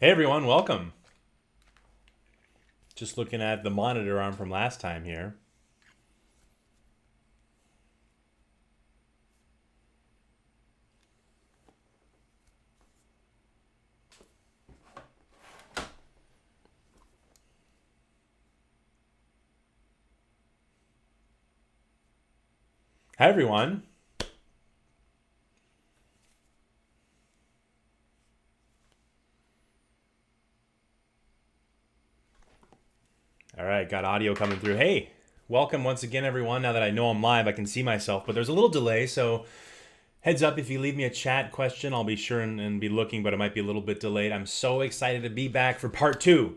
Hey everyone, welcome. Just looking at the monitor arm from last time here. Hi everyone. All right, got audio coming through. Hey, welcome once again everyone. Now that I know I'm live, I can see myself, but there's a little delay, so heads up, if you leave me a chat question, I'll be sure and be looking, but it might be a little bit delayed. I'm so excited to be back for part 2.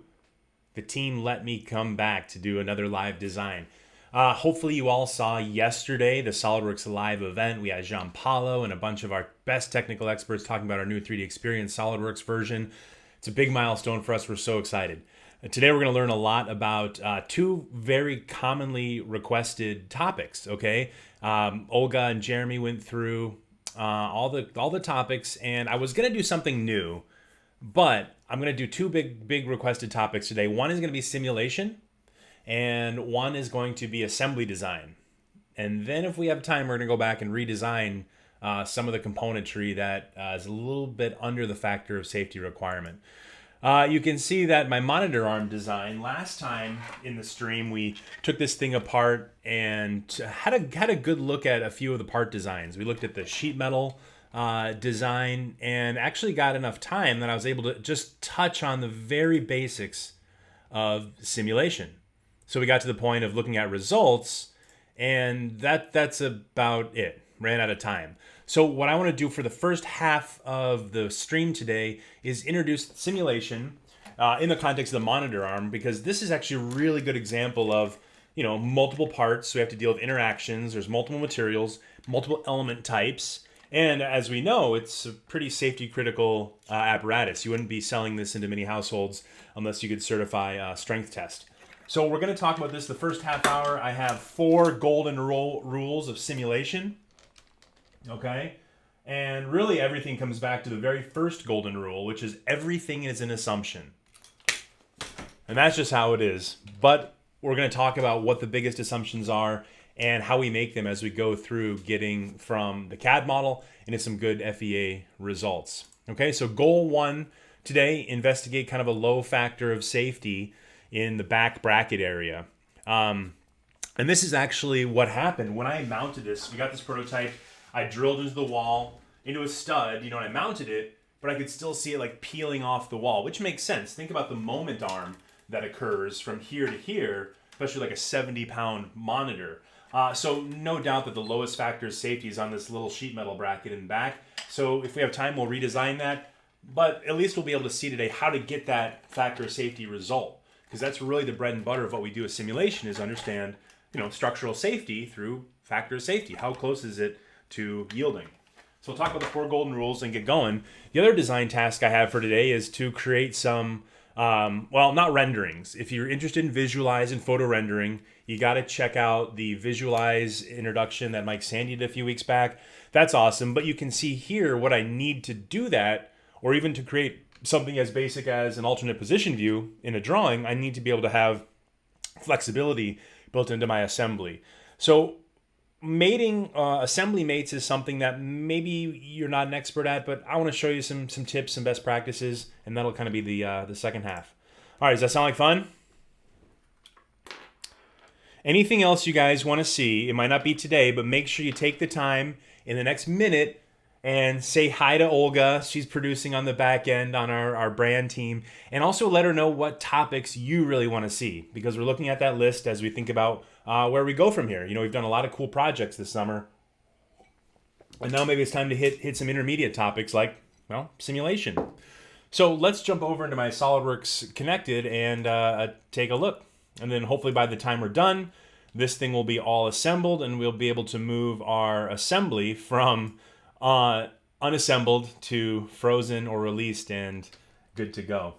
The team let me come back to do another live design. Hopefully you all saw yesterday the SOLIDWORKS live event. We had Jean Paulo and a bunch of our best technical experts talking about our new 3D Experience SOLIDWORKS version. It's a big milestone for us. We're so excited. Today we're going to learn a lot about two very commonly requested topics. Okay, Olga and Jeremy went through all the topics, and I was going to do something new, but I'm going to do two big requested topics today. One is going to be simulation, and one is going to be assembly design. And then if we have time, we're going to go back and redesign some of the componentry that is a little bit under the factor of safety requirement. You can see that my monitor arm design, last time in the stream, we took this thing apart and had a good look at a few of the part designs. We looked at the sheet metal design and actually got enough time that I was able to just touch on the very basics of simulation. So we got to the point of looking at results, and that's about it. Ran out of time. So what I want to do for the first half of the stream today is introduce simulation in the context of the monitor arm, because this is actually a really good example of, multiple parts. So we have to deal with interactions. There's multiple materials, multiple element types. And as we know, it's a pretty safety critical apparatus. You wouldn't be selling this into many households unless you could certify strength test. So we're going to talk about this the first half hour. I have 4 golden rules of simulation. Okay? And really everything comes back to the very first golden rule, which is everything is an assumption. And that's just how it is. But we're going to talk about what the biggest assumptions are and how we make them as we go through getting from the CAD model into some good FEA results. Okay, so goal 1 today, investigate kind of a low factor of safety in the back bracket area. And this is actually what happened when I mounted this. We got this prototype. I drilled into the wall, into a stud, and I mounted it, but I could still see it like peeling off the wall, which makes sense. Think about the moment arm that occurs from here to here, especially like a 70-pound monitor. So no doubt that the lowest factor of safety is on this little sheet metal bracket in the back. So if we have time, we'll redesign that. But at least we'll be able to see today how to get that factor of safety result, because that's really the bread and butter of what we do with simulation, is understand, structural safety through factor of safety. How close is it to yielding? So we'll talk about the 4 golden rules and get going. The other design task I have for today is to create some, not renderings. If you're interested in visualize and photo rendering, you got to check out the visualize introduction that Mike Sandy did a few weeks back. That's awesome. But you can see here what I need to do that, or even to create something as basic as an alternate position view in a drawing, I need to be able to have flexibility built into my assembly. So mating assembly mates is something that maybe you're not an expert at, but I want to show you some tips and best practices, and that'll kind of be the second half. All right, does that sound like fun? Anything else you guys want to see? It might not be today, but make sure you take the time in the next minute and say hi to Olga. She's producing on the back end on our brand team, and also let her know what topics you really want to see, because we're looking at that list as we think about where we go from here. We've done a lot of cool projects this summer, and now maybe it's time to hit some intermediate topics like, simulation. So let's jump over into my SOLIDWORKS Connected and take a look. And then hopefully by the time we're done, this thing will be all assembled, and we'll be able to move our assembly from unassembled to frozen or released and good to go.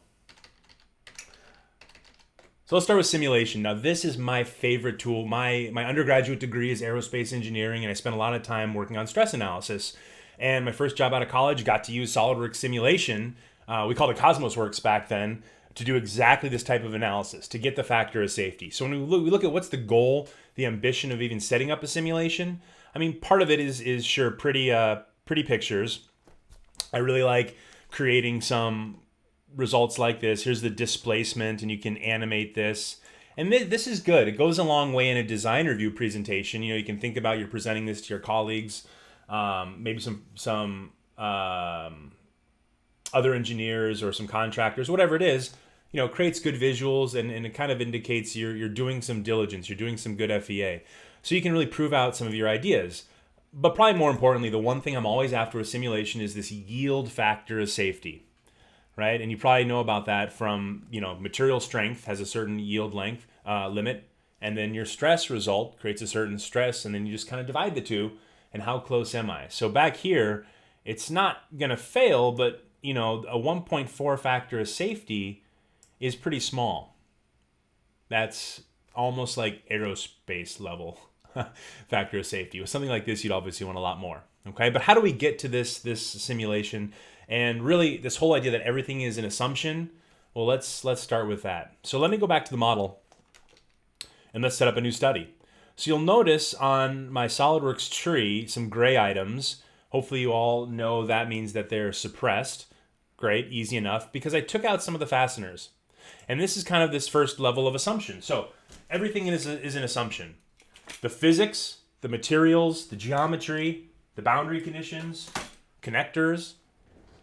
So let's start with simulation. Now, this is my favorite tool. My undergraduate degree is aerospace engineering, and I spent a lot of time working on stress analysis. And my first job out of college got to use SOLIDWORKS simulation we called it CosmosWorks back then, to do exactly this type of analysis, to get the factor of safety. So when we look at what's the goal, the ambition of even setting up a simulation, I mean, part of it is sure pretty pictures. I really like creating some results like this. Here's the displacement, and you can animate this. And this is good. It goes a long way in a design review presentation. You know, you can think about you're presenting this to your colleagues, maybe some other engineers or some contractors, whatever it is. You know, it creates good visuals, and it kind of indicates you're doing some diligence, you're doing some good FEA. So you can really prove out some of your ideas. But probably more importantly, the one thing I'm always after with simulation is this yield factor of safety, right? And you probably know about that from, you know, material strength has a certain yield length limit, and then your stress result creates a certain stress, and then you just kind of divide the two, and how close am I? So back here, it's not going to fail, but, you know, a 1.4 factor of safety is pretty small. That's almost like aerospace level factor of safety. With something like this, you'd obviously want a lot more. Okay, but how do we get to this simulation? And really, this whole idea that everything is an assumption. Well, let's start with that. So let me go back to the model, and let's set up a new study. So you'll notice on my SolidWorks tree some gray items. Hopefully you all know that means that they're suppressed. Great, easy enough, because I took out some of the fasteners. And this is kind of this first level of assumption. So everything is an assumption. The physics, the materials, the geometry, the boundary conditions, connectors.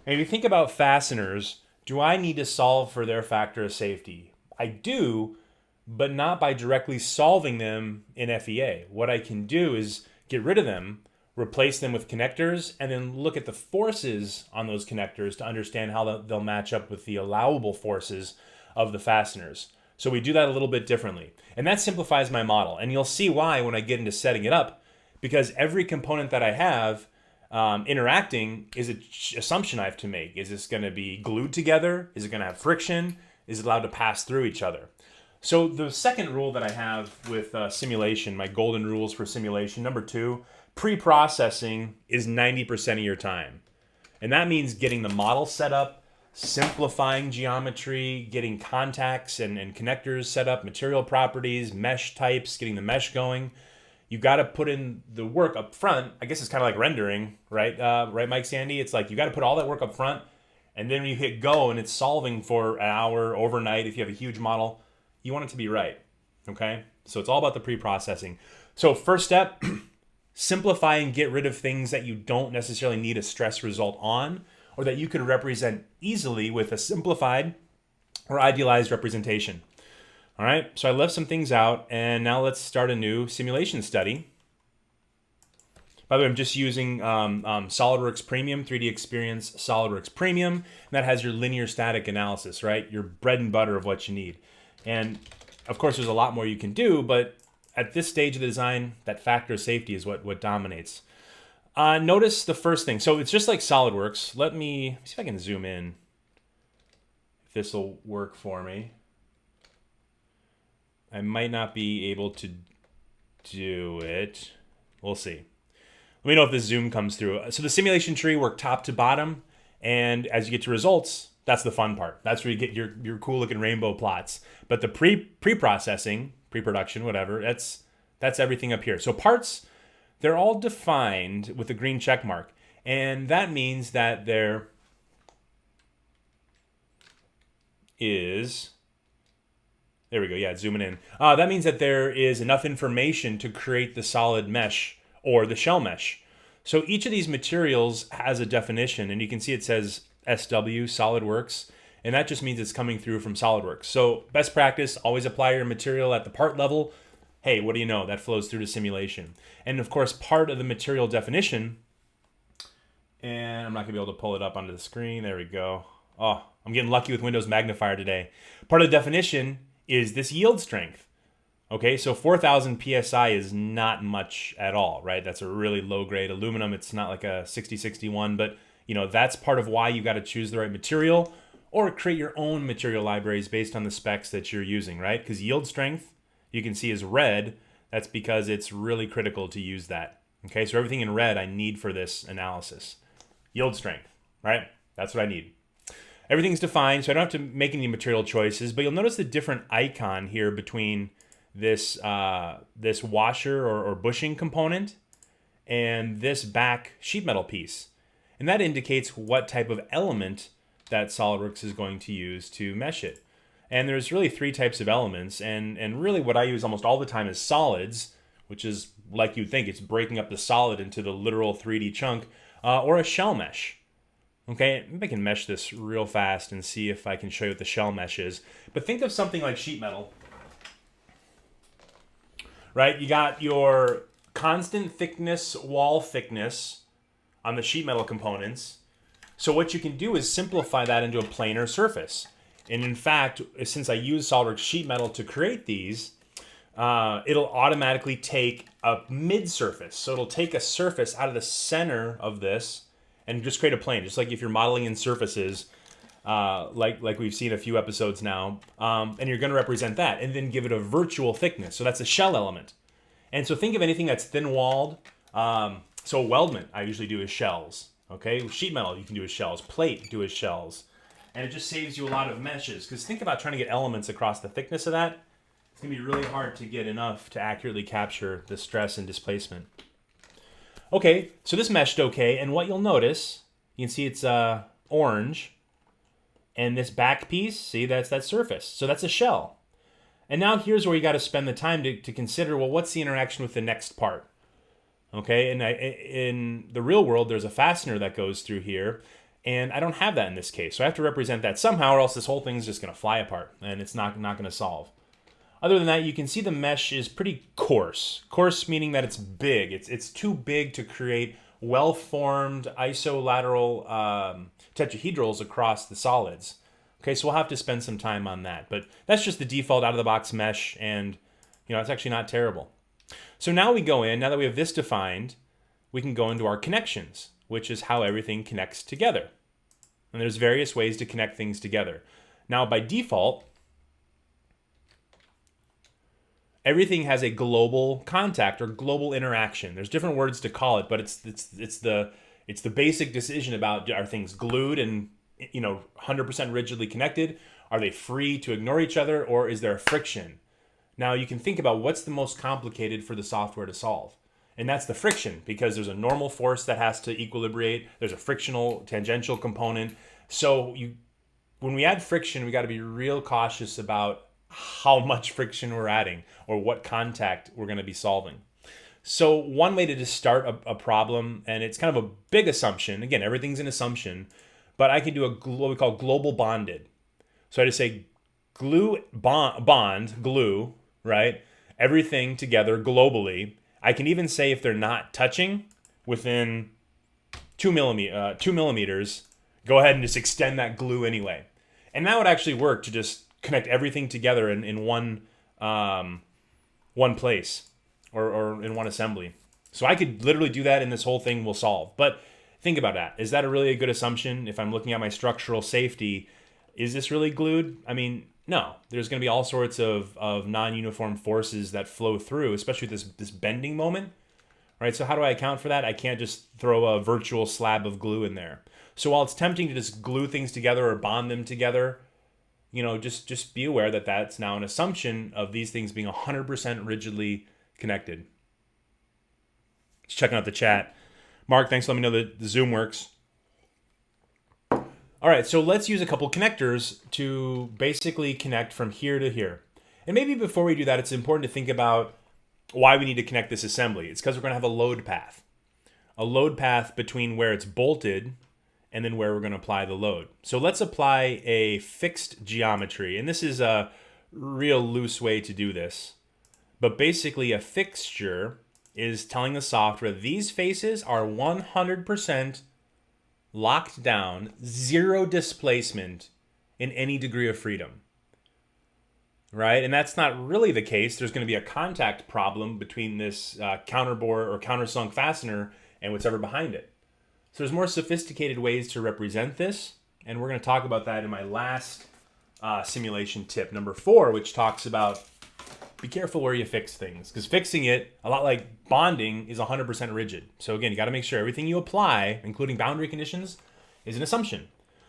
And if you think about fasteners, do I need to solve for their factor of safety? I do, but not by directly solving them in FEA. What I can do is get rid of them, replace them with connectors, and then look at the forces on those connectors to understand how they'll match up with the allowable forces of the fasteners. So we do that a little bit differently. And that simplifies my model. And you'll see why when I get into setting it up, because every component that I have interacting is an assumption I have to make. Is this going to be glued together? Is it going to have friction? Is it allowed to pass through each other? So the second rule that I have with simulation, my golden rules for simulation, number 2, pre-processing is 90% of your time. And that means getting the model set up, simplifying geometry, getting contacts and connectors set up, material properties, mesh types, getting the mesh going. You got to put in the work up front. I guess it's kind of like rendering, right? Right, Mike Sandy? It's like you got to put all that work up front, and then when you hit go and it's solving for an hour, overnight, if you have a huge model, you want it to be right, okay? So it's all about the pre-processing. So first step, simplify and get rid of things that you don't necessarily need a stress result on, or that you could represent easily with a simplified or idealized representation. All right, so I left some things out, and now let's start a new simulation study. By the way, I'm just using SolidWorks Premium, 3D Experience SolidWorks Premium, and that has your linear static analysis, right? Your bread and butter of what you need. And of course, there's a lot more you can do, but at this stage of the design, that factor of safety is what dominates. Notice the first thing. So it's just like SolidWorks. Let me see if I can zoom in. If this will work for me. I might not be able to do it. We'll see. Let me know if this zoom comes through. So the simulation tree worked top to bottom, and as you get to results, that's the fun part. That's where you get your cool looking rainbow plots. But the pre-processing, pre-production, whatever, that's everything up here. So parts, they're all defined with a green check mark. And that means that there is, there we go, yeah, zooming in. That means that there is enough information to create the solid mesh or the shell mesh. So each of these materials has a definition, and you can see it says SW, SolidWorks, and that just means it's coming through from SolidWorks. So best practice, always apply your material at the part level. Hey, what do you know? That flows through to simulation. And of course, part of the material definition, and I'm not gonna be able to pull it up onto the screen. There we go. Oh, I'm getting lucky with Windows Magnifier today. Part of the definition is this yield strength. Okay, so 4,000 PSI is not much at all, right? That's a really low grade aluminum. It's not like a 6061, but you know, that's part of why you got to choose the right material or create your own material libraries based on the specs that you're using, right? Because yield strength, you can see is red. That's because it's really critical to use that. Okay, so everything in red I need for this analysis. Yield strength, right? That's what I need. everything's defined, so I don't have to make any material choices, but you'll notice the different icon here between this, this washer or bushing component and this back sheet metal piece. And that indicates what type of element that SOLIDWORKS is going to use to mesh it. And there's really 3 types of elements, and really what I use almost all the time is solids, which is like you'd think, it's breaking up the solid into the literal 3D chunk, or a shell mesh. Okay, maybe I can mesh this real fast and see if I can show you what the shell mesh is. But think of something like sheet metal. Right, you got your constant thickness, wall thickness on the sheet metal components. So what you can do is simplify that into a planar surface. And in fact, since I use SOLIDWORKS sheet metal to create these, it'll automatically take a mid surface. So it'll take a surface out of the center of this and just create a plane, just like if you're modeling in surfaces, like we've seen a few episodes now, and you're going to represent that, and then give it a virtual thickness. So that's a shell element. And so think of anything that's thin-walled. So weldment, I usually do as shells. Okay, sheet metal you can do as shells. Plate, do as shells. And it just saves you a lot of meshes. Because think about trying to get elements across the thickness of that. It's going to be really hard to get enough to accurately capture the stress and displacement. Okay, so this meshed okay. And what you'll notice, you can see it's orange. And this back piece, see, that's that surface. So that's a shell. And now here's where you got to spend the time to consider, well, what's the interaction with the next part? Okay, and in the real world, there's a fastener that goes through here, and I don't have that in this case. So I have to represent that somehow, or else this whole thing is just going to fly apart, and it's not going to solve. Other than that, you can see the mesh is pretty coarse. Coarse meaning that it's big. It's too big to create well-formed isolateral tetrahedrals across the solids. Okay, so we'll have to spend some time on that. But that's just the default out-of-the-box mesh, and it's actually not terrible. So now we go in, now that we have this defined, we can go into our connections, which is how everything connects together. And there's various ways to connect things together. Now, by default, everything has a global contact or global interaction. There's different words to call it, but it's the basic decision about, are things glued and 100% rigidly connected? Are they free to ignore each other, or is there a friction? Now you can think about what's the most complicated for the software to solve. And that's the friction, because there's a normal force that has to equilibrate. There's a frictional tangential component. So when we add friction, we got to be real cautious about how much friction we're adding or what contact we're going to be solving. So one way to just start a problem, and it's kind of a big assumption. Again, everything's an assumption. But I can do what we call global bonded. So I just say bond, glue, right? Everything together globally. I can even say if they're not touching within 2 millimeters, go ahead and just extend that glue anyway. And that would actually work to just connect everything together in one place or in one assembly. So I could literally do that, and this whole thing will solve. But think about that. Is that a really good assumption? If I'm looking at my structural safety, is this really glued? I mean, no. There's going to be all sorts of non-uniform forces that flow through, especially with this bending moment, right? So how do I account for that? I can't just throw a virtual slab of glue in there. So while it's tempting to just glue things together or bond them together, just be aware that that's now an assumption of these things being 100% rigidly connected. Just checking out the chat. Mark, thanks for letting me know that the Zoom works. All right, so let's use a couple connectors to basically connect from here to here. And maybe before we do that, it's important to think about why we need to connect this assembly. It's because we're going to have a load path. A load path between where it's bolted and then where we're going to apply the load. So let's apply a fixed geometry. And this is a real loose way to do this. But basically, a fixture is telling the software these faces are 100% locked down, zero displacement in any degree of freedom, right? And that's not really the case. There's going to be a contact problem between this counterbore or countersunk fastener and whatever behind it. So there's more sophisticated ways to represent this, and we're going to talk about that in my last simulation tip, number 4, which talks about be careful where you fix things, because fixing it, a lot like bonding, is 100% rigid. So again, you got to make sure everything you apply, including boundary conditions, is an assumption.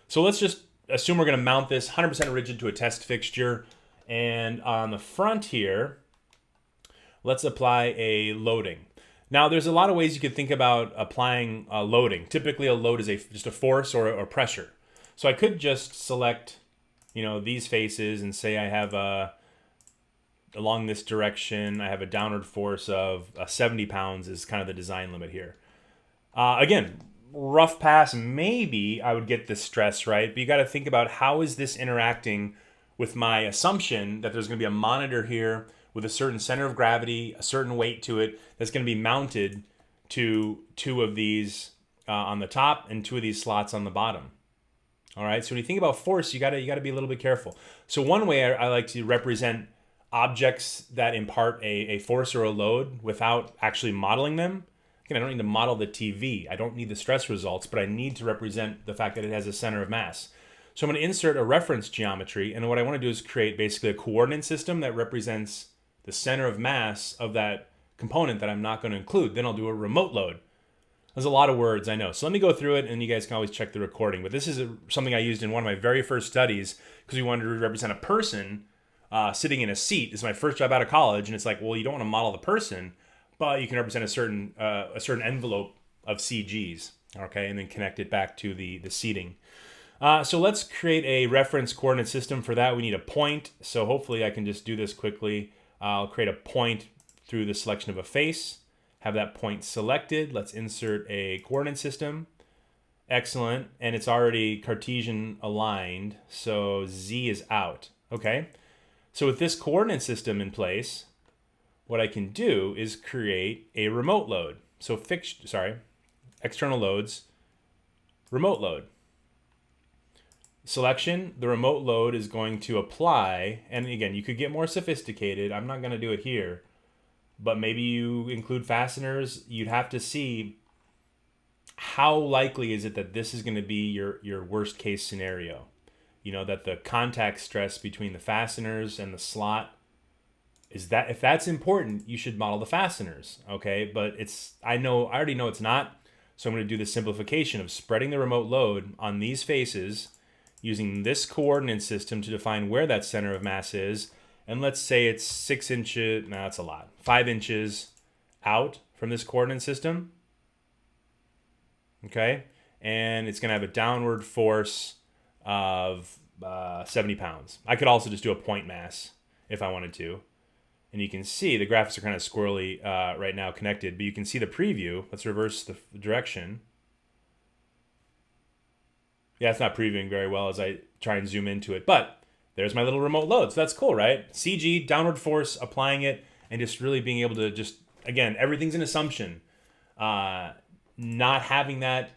So let's just assume we're going to mount this 100% rigid to a test fixture. And on the front here, let's apply a loading. Now, there's a lot of ways you could think about applying loading. Typically, a load is just a force or pressure. So I could just select, these faces and say I have along this direction, I have a downward force of 70 pounds is kind of the design limit here. Again, rough pass, maybe I would get the stress right, but you got to think about how is this interacting with my assumption that there's going to be a monitor here with a certain center of gravity, a certain weight to it, that's going to be mounted to two of these on the top and two of these slots on the bottom. All right, so when you think about force, you got to be a little bit careful. So one way I like to represent objects that impart a force or a load without actually modeling them. Again, I don't need to model the TV. I don't need the stress results, but I need to represent the fact that it has a center of mass. So I'm going to insert a reference geometry, and what I want to do is create basically a coordinate system that represents the center of mass of that component that I'm not going to include. Then I'll do a remote load. There's a lot of words, I know. So let me go through it, and you guys can always check the recording. But this is something I used in one of my very first studies because we wanted to represent a person sitting in a seat. This is my first job out of college, and it's like, well, you don't want to model the person, but you can represent a certain envelope of CGs, okay, and then connect it back to the seating. So let's create a reference coordinate system. For that, we need a point. So hopefully I can just do this quickly. I'll create a point through the selection of a face, have that point selected. Let's insert a coordinate system. Excellent. And it's already Cartesian aligned. So Z is out. Okay. So with this coordinate system in place, what I can do is create a remote load. So external loads, remote load. Selection, the remote load is going to apply, and again, you could get more sophisticated. I'm not going to do it here, but maybe you include fasteners. You'd have to see how likely is it that this is going to be your worst case scenario. That the contact stress between the fasteners and the slot is that, if that's important, you should model the fasteners, okay? But I already know it's not, so I'm going to do the simplification of spreading the remote load on these faces using this coordinate system to define where that center of mass is. And let's say it's 6 inches, no, that's a lot, 5 inches out from this coordinate system. Okay, and it's gonna have a downward force of 70 pounds. I could also just do a point mass if I wanted to. And you can see the graphics are kind of squirrely right now connected, but you can see the preview. Let's reverse the direction. Yeah, it's not previewing very well as I try and zoom into it, but there's my little remote load. So that's cool, right? CG, downward force, applying it, and just really being able to just, again, everything's an assumption. Not having that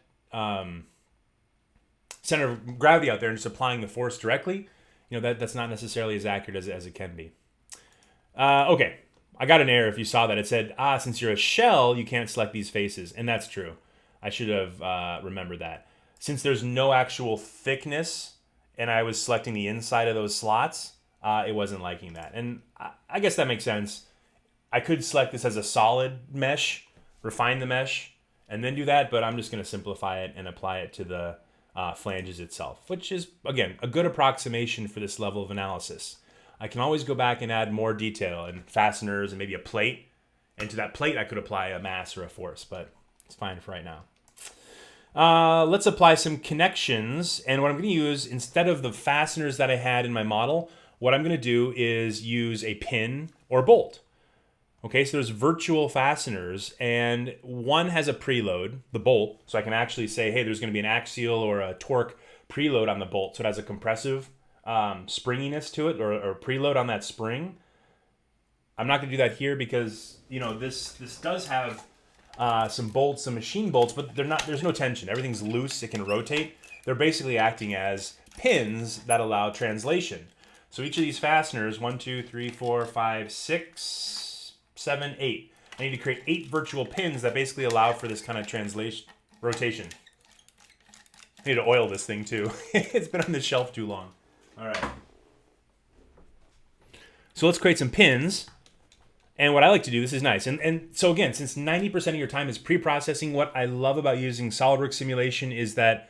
center of gravity out there and just applying the force directly, that's not necessarily as accurate as it can be. Okay, I got an error if you saw that. It said, since you're a shell, you can't select these faces, and that's true. I should have remembered that. Since there's no actual thickness and I was selecting the inside of those slots, it wasn't liking that. And I guess that makes sense. I could select this as a solid mesh, refine the mesh, and then do that, but I'm just going to simplify it and apply it to the flanges itself, which is, again, a good approximation for this level of analysis. I can always go back and add more detail and fasteners and maybe a plate. And to that plate, I could apply a mass or a force, but it's fine for right now. Let's apply some connections. And what I'm going to use, instead of the fasteners that I had in my model, what I'm going to do is use a pin or bolt. Okay, so there's virtual fasteners, and one has a preload, the bolt. So I can actually say, hey, there's going to be an axial or a torque preload on the bolt. So it has a compressive springiness to it, or preload on that spring. I'm not going to do that here because, this does have some bolts, some machine bolts, but there's no tension. Everything's loose. It can rotate. They're basically acting as pins that allow translation. So each of these fasteners, 1, 2, 3, 4, 5, 6, 7, 8. I need to create 8 virtual pins that basically allow for this kind of rotation. I need to oil this thing too. It's been on the shelf too long. All right. So let's create some pins. And what I like to do, this is nice. And so again, since 90% of your time is pre-processing, what I love about using SOLIDWORKS simulation is that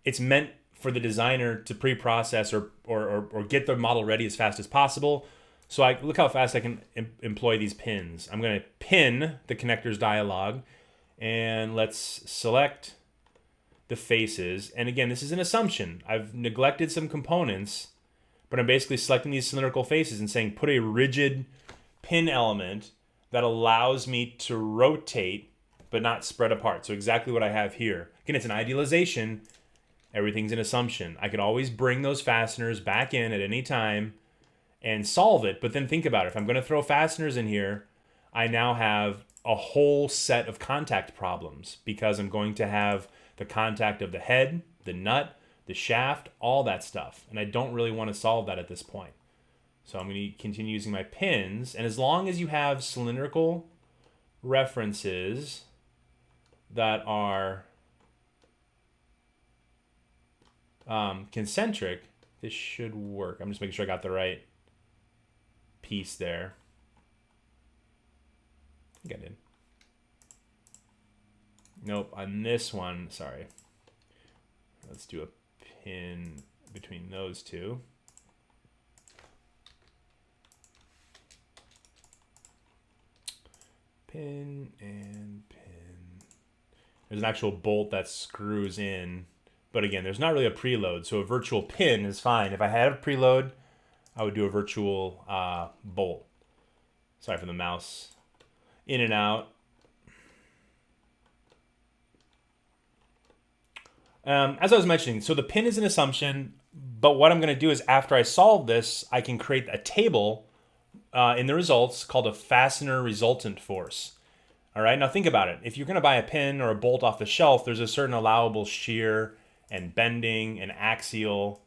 it's meant for the designer to pre-process or get the model ready as fast as possible. So look how fast I can employ these pins. I'm going to pin the connectors dialog, and let's select the faces. And again, this is an assumption. I've neglected some components, but I'm basically selecting these cylindrical faces and saying put a rigid pin element that allows me to rotate but not spread apart. So exactly what I have here. Again, it's an idealization. Everything's an assumption. I could always bring those fasteners back in at any time and solve it. But then think about it. If I'm going to throw fasteners in here, I now have a whole set of contact problems because I'm going to have the contact of the head, the nut, the shaft, all that stuff. And I don't really want to solve that at this point. So I'm going to continue using my pins. And as long as you have cylindrical references that are concentric, this should work. I'm just making sure I got the right piece there. I think I did. Nope, on this one, sorry. Let's do a pin between those two. Pin and pin. There's an actual bolt that screws in, but again, there's not really a preload, so a virtual pin is fine. If I had a preload, I would do a virtual bolt. Sorry for the mouse. In and out. As I was mentioning, so the pin is an assumption, but what I'm going to do is after I solve this, I can create a table in the results called a fastener resultant force. All right, now think about it. If you're going to buy a pin or a bolt off the shelf, there's a certain allowable shear and bending and axial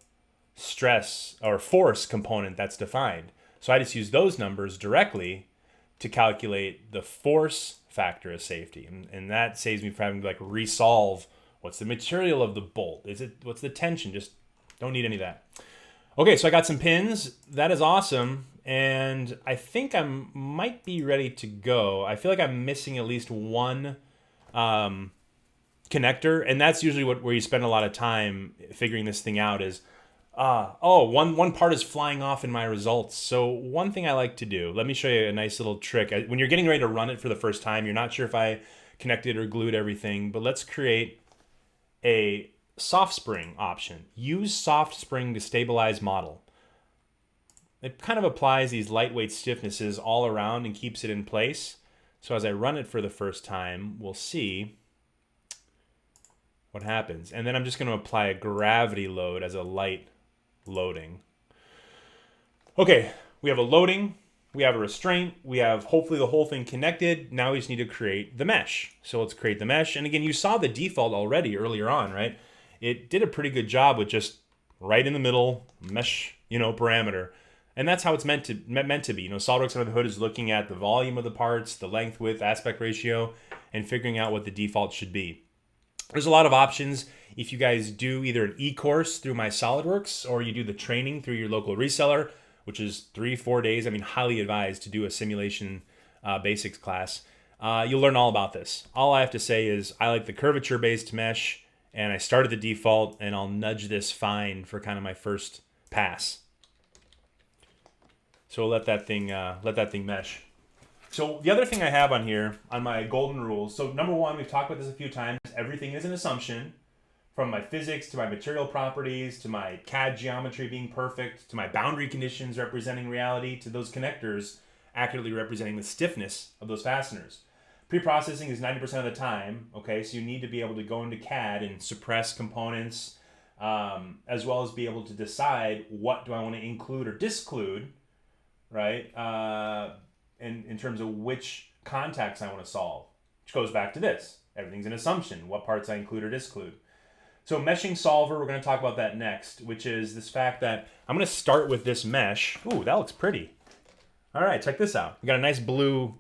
stress or force component that's defined. So I just use those numbers directly to calculate the force factor of safety. And that saves me from having to like resolve what's the material of the bolt? What's the tension? Just don't need any of that. Okay, so I got some pins. That is awesome. And I think I might be ready to go. I feel like I'm missing at least one connector. And that's usually where you spend a lot of time figuring this thing out is, one part is flying off in my results. So one thing I like to do, let me show you a nice little trick. When you're getting ready to run it for the first time, you're not sure if I connected or glued everything, but let's create a soft spring option. Use soft spring to stabilize model. It kind of applies these lightweight stiffnesses all around and keeps it in place. So as I run it for the first time, we'll see what happens. And then I'm just going to apply a gravity load as a light loading. Okay, we have a loading, we have a restraint, we have hopefully the whole thing connected. Now we just need to create the mesh. So let's create the mesh. And again, you saw the default already earlier on, right? It did a pretty good job with just right in the middle mesh, parameter. And that's how it's meant to be. SOLIDWORKS under the hood is looking at the volume of the parts, the length, width, aspect ratio, and figuring out what the default should be. There's a lot of options. If you guys do either an e-course through my SOLIDWORKS or you do the training through your local reseller, which is 3-4 days, highly advised to do a simulation basics class. You'll learn all about this. All I have to say is I like the curvature-based mesh, and I started the default, and I'll nudge this fine for kind of my first pass. So we'll let that thing mesh. So the other thing I have on here, on my golden rules, so number one, we've talked about this a few times, everything is an assumption, from my physics to my material properties to my CAD geometry being perfect to my boundary conditions representing reality to those connectors accurately representing the stiffness of those fasteners. Pre-processing is 90% of the time, okay, so you need to be able to go into CAD and suppress components as well as be able to decide what do I want to include or disclude, right, in terms of which contacts I want to solve, which goes back to this. Everything's an assumption, what parts I include or disclude. So meshing solver, we're going to talk about that next, which is this fact that I'm going to start with this mesh. Ooh, that looks pretty. All right, check this out. We got a nice blue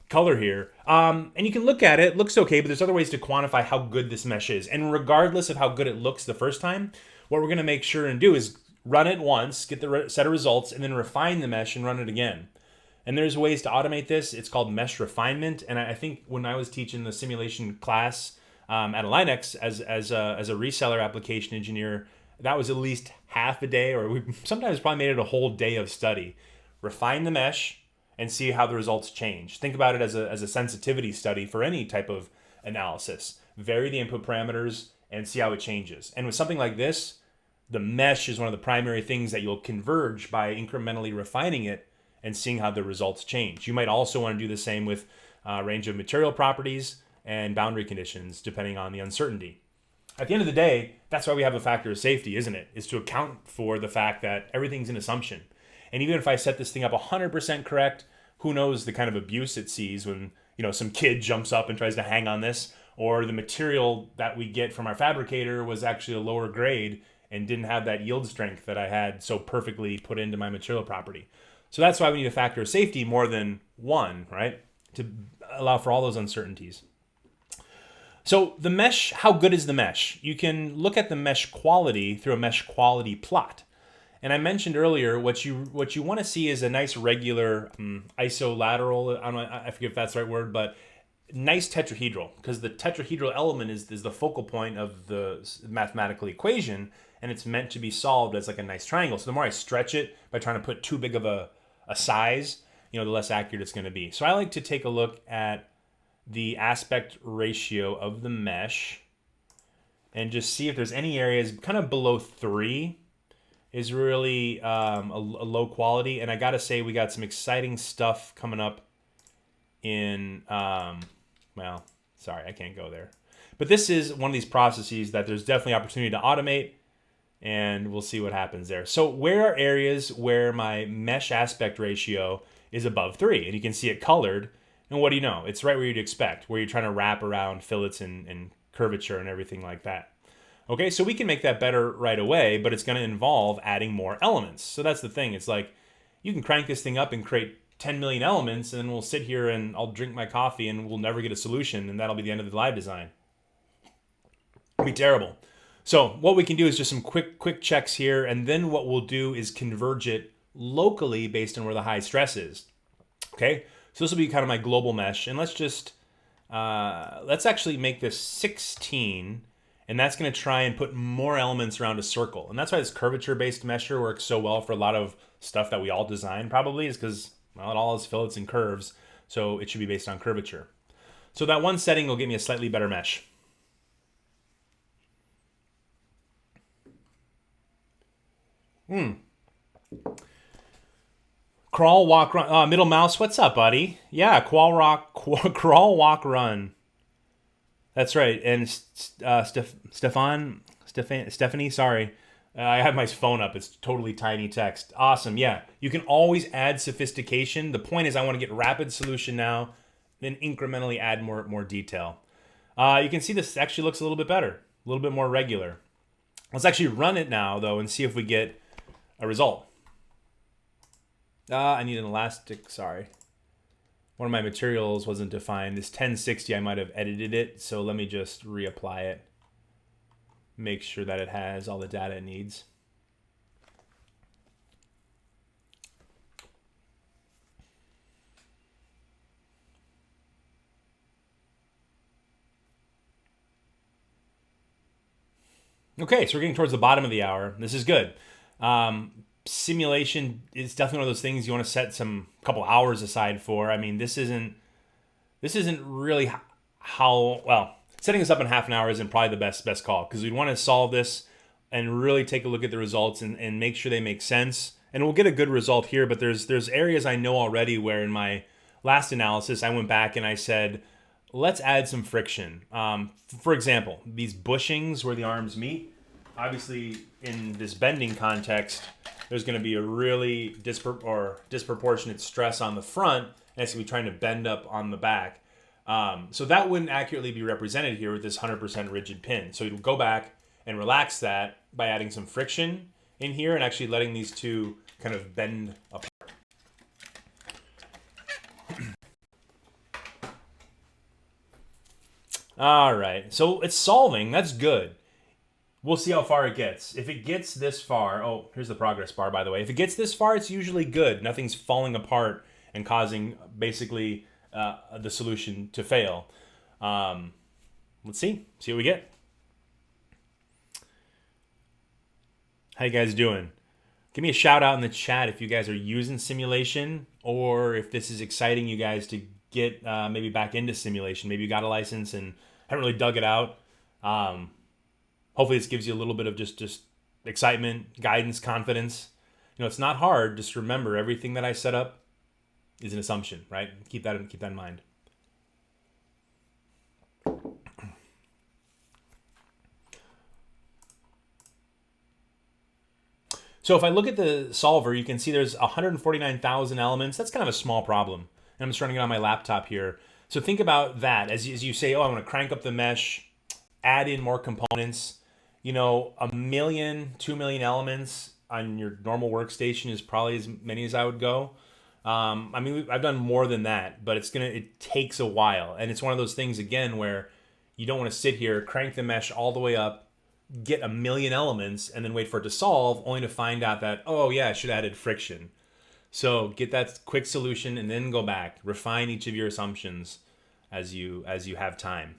color here. And you can look at it. It looks okay, but there's other ways to quantify how good this mesh is. And regardless of how good it looks the first time, what we're going to make sure and do is run it once, get the set of results, and then refine the mesh and run it again. And there's ways to automate this. It's called mesh refinement. And I think when I was teaching the simulation class at Linux as a reseller application engineer, that was at least half a day, or we sometimes probably made it a whole day of study. Refine the mesh and see how the results change. Think about it as a sensitivity study for any type of analysis. Vary the input parameters and see how it changes. And with something like this, the mesh is one of the primary things that you'll converge by incrementally refining it and seeing how the results change. You might also want to do the same with range of material properties and boundary conditions, depending on the uncertainty. At the end of the day, that's why we have a factor of safety, isn't it? Is to account for the fact that everything's an assumption. And even if I set this thing up 100% correct, who knows the kind of abuse it sees when, some kid jumps up and tries to hang on this, or the material that we get from our fabricator was actually a lower grade and didn't have that yield strength that I had so perfectly put into my material property. So that's why we need a factor of safety more than one, right? To allow for all those uncertainties. So the mesh, how good is the mesh? You can look at the mesh quality through a mesh quality plot. And I mentioned earlier, what you want to see is a nice regular isolateral, I forget if that's the right word, but nice tetrahedral, because the tetrahedral element is the focal point of the mathematical equation, and it's meant to be solved as like a nice triangle. So the more I stretch it by trying to put too big of a size, the less accurate it's going to be. So I like to take a look at the aspect ratio of the mesh and just see if there's any areas kind of below 3 is really a low quality. And I got to say, we got some exciting stuff coming up in, well, sorry, I can't go there. But this is one of these processes that there's definitely opportunity to automate, and we'll see what happens there. So where are areas where my mesh aspect ratio is above 3? And you can see it colored. And what do you know? It's right where you'd expect, where you're trying to wrap around fillets and curvature and everything like that. Okay, so we can make that better right away, but it's going to involve adding more elements. So that's the thing. It's like you can crank this thing up and create 10 million elements, and then we'll sit here and I'll drink my coffee and we'll never get a solution, and that'll be the end of the live design. It'll be terrible. So what we can do is just some quick checks here, and then what we'll do is converge it locally based on where the high stress is. Okay, so this will be kind of my global mesh, and let's actually make this 16, and that's going to try and put more elements around a circle. And that's why this curvature-based mesher works so well for a lot of stuff that we all design, probably, is because, well, it all has fillets and curves, so it should be based on curvature. So that one setting will give me a slightly better mesh. Crawl, walk, run. Middle mouse, what's up, buddy? Yeah, crawl, walk, run. That's right. And Stephanie, sorry. I have my phone up. It's totally tiny text. Awesome. Yeah, you can always add sophistication. The point is I want to get rapid solution now, then incrementally add more detail. You can see this actually looks a little bit better, a little bit more regular. Let's actually run it now, though, and see if we get a result. I need an elastic, sorry. One of my materials wasn't defined. This 1060, I might have edited it, so let me just reapply it. Make sure that it has all the data it needs. Okay, so we're getting towards the bottom of the hour. This is good. Simulation is definitely one of those things you want to set some couple hours aside for. I mean, this isn't really how well. Setting this up in half an hour isn't probably the best call, because we'd want to solve this and really take a look at the results and make sure they make sense. And we'll get a good result here, but there's areas I know already where in my last analysis I went back and I said, let's add some friction. For example, these bushings where the arms meet, obviously in this bending context, there's going to be a really disproportionate stress on the front, and it's going to be trying to bend up on the back. So that wouldn't accurately be represented here with this 100% rigid pin. So you'll go back and relax that by adding some friction in here and actually letting these two kind of bend apart. All right, so it's solving. That's good. We'll see how far it gets. If it gets this far, oh, here's the progress bar, by the way. If it gets this far, it's usually good. Nothing's falling apart and causing basically the solution to fail. let's see what we get. How you guys doing? Give me a shout out in the chat if you guys are using simulation, or if this is exciting you guys to get maybe back into simulation. Maybe you got a license and haven't really dug it out. Hopefully this gives you a little bit of just excitement, guidance, confidence. You know, it's not hard. Just remember, everything that I set up is an assumption, right? Keep that in mind. So if I look at the solver, you can see there's 149,000 elements. That's kind of a small problem. And I'm just running it on my laptop here. So think about that as you say, oh, I want to crank up the mesh, add in more components. You know, 1 million, 2 million elements on your normal workstation is probably as many as I would go. I mean, I've done more than that, but it takes a while. And it's one of those things, again, where you don't want to sit here, crank the mesh all the way up, get 1 million elements, and then wait for it to solve, only to find out that, oh yeah, I should have added friction. So get that quick solution and then go back, refine each of your assumptions as you have time.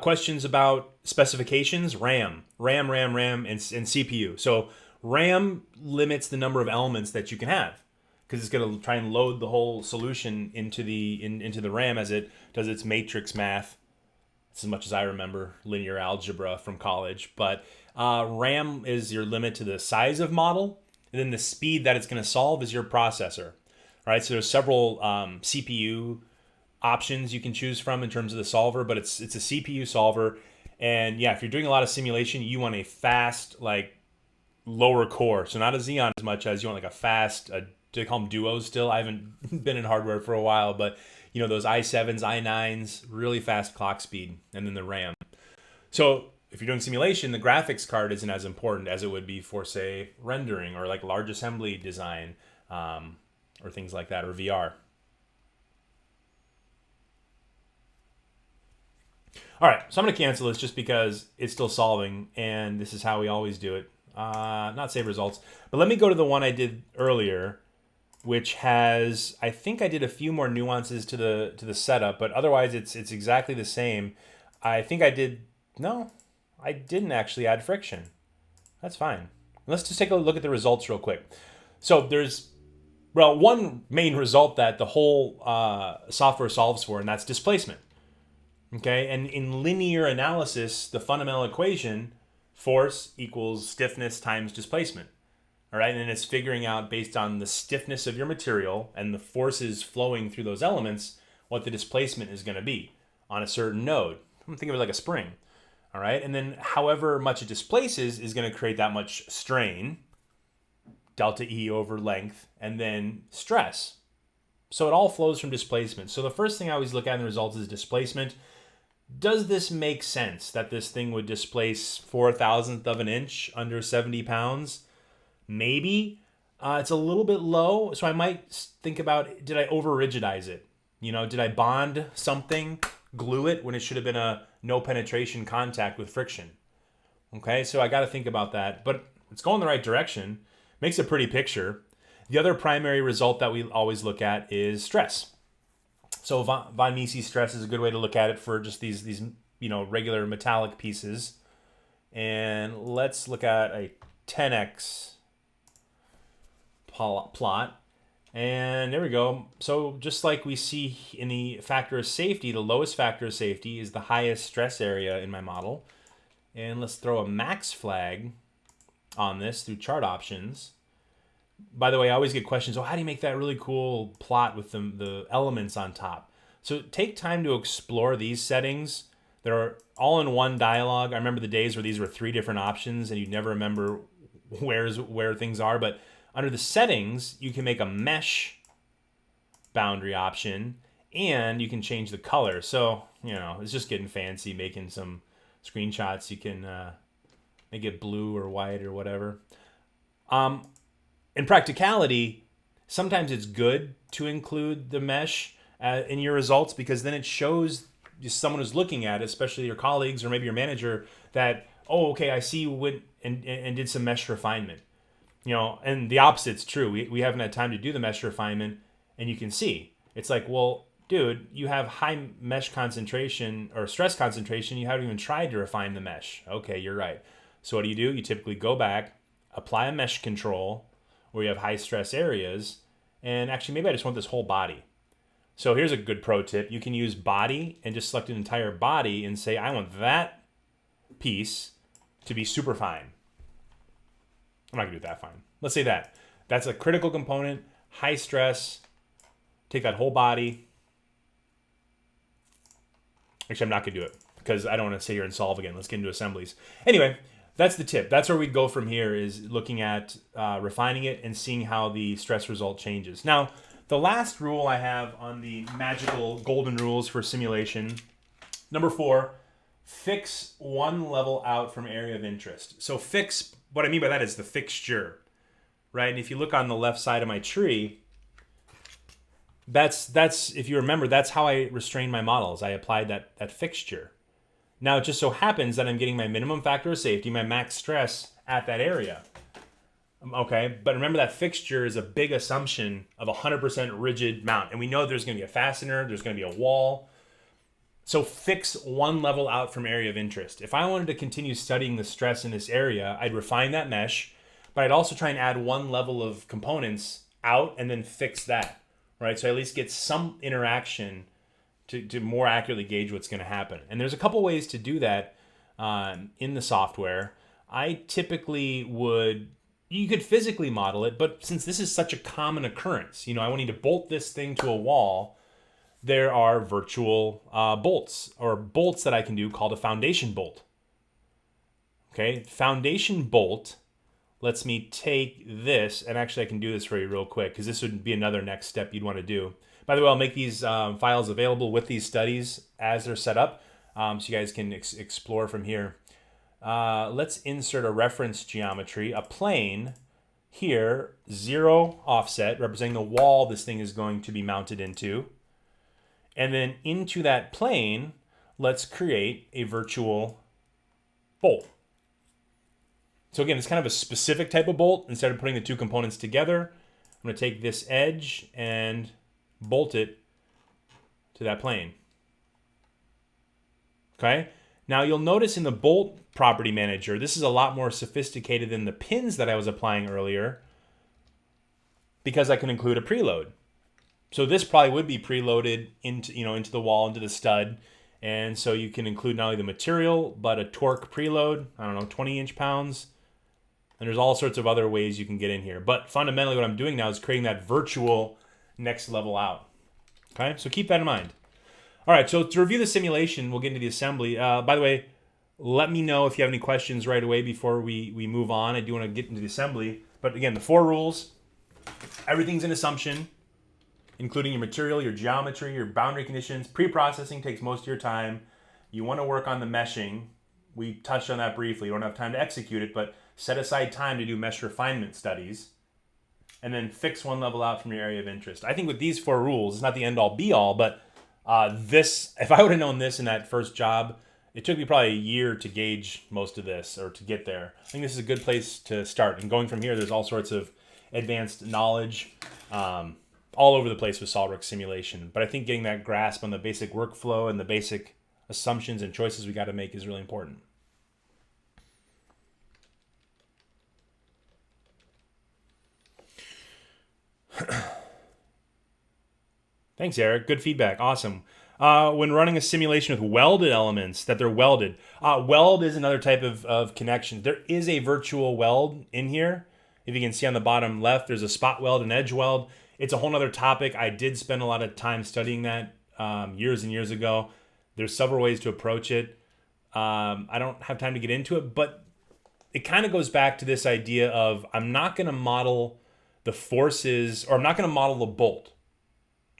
Questions about specifications, RAM, and CPU. So RAM limits the number of elements that you can have, because it's going to try and load the whole solution into the RAM as it does its matrix math. As much as I remember linear algebra from college, but RAM is your limit to the size of model, and then the speed that it's going to solve is your processor. All right, so there's several CPU options you can choose from in terms of the solver, but it's a CPU solver, and yeah, if you're doing a lot of simulation, you want a fast, like, lower core. So not a Xeon as much as you want like a fast. Do they call them duos still? I haven't been in hardware for a while, but you know, those i7s, i9s, really fast clock speed, and then the RAM. So if you're doing simulation, the graphics card isn't as important as it would be for, say, rendering or like large assembly design, or things like that, or VR. All right, so I'm going to cancel this just because it's still solving, and this is how we always do it. Not save results, but let me go to the one I did earlier, which has, I think I did a few more nuances to the setup, but otherwise it's exactly the same. I think I didn't actually add friction. That's fine. Let's just take a look at the results real quick. So there's, well, one main result that the whole software solves for, and that's displacement. Okay, and in linear analysis, the fundamental equation, force equals stiffness times displacement. All right, and it's figuring out, based on the stiffness of your material and the forces flowing through those elements, what the displacement is going to be on a certain node. Think of it like a spring. All right, and then however much it displaces is going to create that much strain, delta E over length, and then stress. So it all flows from displacement. So the first thing I always look at in the results is displacement. Does this make sense that this thing would displace 4/1000th of an inch under 70 pounds? Maybe. It's a little bit low, so I might think about, did I over-rigidize it? You know, did I bond something, glue it, when it should have been a no penetration contact with friction? Okay, so I got to think about that, but it's going the right direction. Makes a pretty picture. The other primary result that we always look at is stress. So von Mises stress is a good way to look at it for just these you know, regular metallic pieces. And let's look at a 10x plot. And there we go. So just like we see in the factor of safety, the lowest factor of safety is the highest stress area in my model. And let's throw a max flag on this through chart options. By the way, I always get questions, oh, how do you make that really cool plot with the elements on top? So take time to explore these settings. They're all in one dialog. I remember the days where these were 3 different options and you'd never remember where things are. But under the settings, you can make a mesh boundary option, and you can change the color. So, you know, it's just getting fancy, making some screenshots. You can make it blue or white or whatever. In practicality, sometimes it's good to include the mesh in your results, because then it shows someone who's looking at it, especially your colleagues or maybe your manager, that, oh, okay, I see you went and did some mesh refinement. You know, and the opposite's true. We haven't had time to do the mesh refinement, and you can see. It's like, well, dude, you have high mesh concentration or stress concentration. You haven't even tried to refine the mesh. Okay, you're right. So what do? You typically go back, apply a mesh control where you have high stress areas. And actually, maybe I just want this whole body. So here's a good pro tip. You can use body and just select an entire body and say, I want that piece to be super fine. I'm not gonna do it that fine. Let's say that. That's a critical component, high stress. Take that whole body. Actually, I'm not gonna do it because I don't want to sit here and solve again. Let's get into assemblies. Anyway, that's the tip. That's where we go from here, is looking at refining it and seeing how the stress result changes. Now, the last rule I have on the magical golden rules for simulation, number 4, fix one level out from area of interest. So fix, what I mean by that is the fixture, right? And if you look on the left side of my tree, that's if you remember, that's how I restrain my models. I applied that fixture. Now it just so happens that I'm getting my minimum factor of safety, my max stress at that area. Okay, but remember that fixture is a big assumption of 100% rigid mount. And we know there's going to be a fastener, there's going to be a wall. So fix one level out from area of interest. If I wanted to continue studying the stress in this area, I'd refine that mesh, but I'd also try and add one level of components out and then fix that, right? So I at least get some interaction to more accurately gauge what's going to happen. And there's a couple ways to do that in the software. I typically would, you could physically model it, but since this is such a common occurrence, I want you to bolt this thing to a wall, there are virtual bolts or bolts that I can do called a foundation bolt. Okay, foundation bolt lets me take this, and actually I can do this for you real quick because this would be another next step you'd want to do. By the way, I'll make these files available with these studies as they're set up, so you guys can explore from here. Let's insert a reference geometry, a plane here, 0 offset, representing the wall this thing is going to be mounted into. And then into that plane, let's create a virtual bolt. So again, it's kind of a specific type of bolt. Instead of putting the two components together, I'm going to take this edge and bolt it to that plane. Okay? Now you'll notice in the bolt property manager, this is a lot more sophisticated than the pins that I was applying earlier because I can include a preload. So this probably would be preloaded into the wall, into the stud. And so you can include not only the material, but a torque preload, 20 inch-pounds. And there's all sorts of other ways you can get in here. But fundamentally what I'm doing now is creating that virtual next level out. Okay, so keep that in mind. All right, so to review the simulation, we'll get into the assembly. By the way, let me know if you have any questions right away before we move on. I do want to get into the assembly. But again, the 4 rules, everything's an assumption, including your material, your geometry, your boundary conditions. Pre-processing takes most of your time. You want to work on the meshing. We touched on that briefly. You don't have time to execute it, but set aside time to do mesh refinement studies. And then fix one level out from your area of interest. I think with these 4 rules, it's not the end-all be-all, but if I would have known this in that first job, it took me probably a year to gauge most of this or to get there. I think this is a good place to start. And going from here, there's all sorts of advanced knowledge all over the place with SOLIDWORKS simulation. But I think getting that grasp on the basic workflow and the basic assumptions and choices we got to make is really important. Thanks, Eric. Good feedback. Awesome. When running a simulation with welded elements, that they're welded. Weld is another type of connection. There is a virtual weld in here. If you can see on the bottom left, there's a spot weld and edge weld. It's a whole other topic. I did spend a lot of time studying that years and years ago. There's several ways to approach it. I don't have time to get into it, but it kind of goes back to this idea of I'm not going to model the forces, or I'm not going to model the bolt.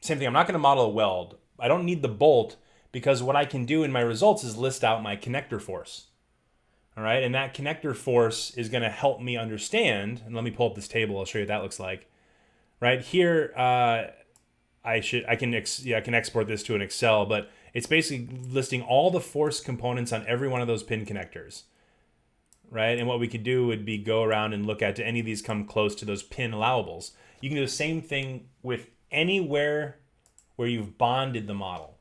Same thing, I'm not going to model a weld. I don't need the bolt because what I can do in my results is list out my connector force. All right, and that connector force is going to help me understand, and let me pull up this table, I'll show you what that looks like. Right here, I can export this to an Excel, but it's basically listing all the force components on every one of those pin connectors. Right, and what we could do would be go around and look at, do any of these come close to those pin allowables? You can do the same thing with anywhere where you've bonded the model.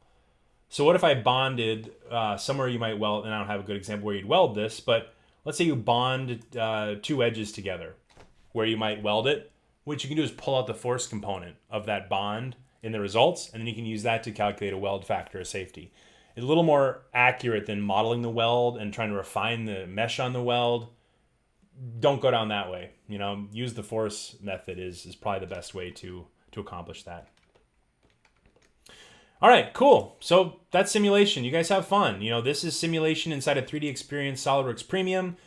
So what if I bonded somewhere you might weld, and I don't have a good example where you'd weld this, but let's say you bond two edges together where you might weld it. What you can do is pull out the force component of that bond in the results, and then you can use that to calculate a weld factor of safety. It's a little more accurate than modeling the weld and trying to refine the mesh on the weld. Don't go down that way. You know, use the force method is probably the best way to accomplish that. All right, cool. So that's simulation. You guys have fun. You know, this is simulation inside of 3D Experience SolidWorks Premium.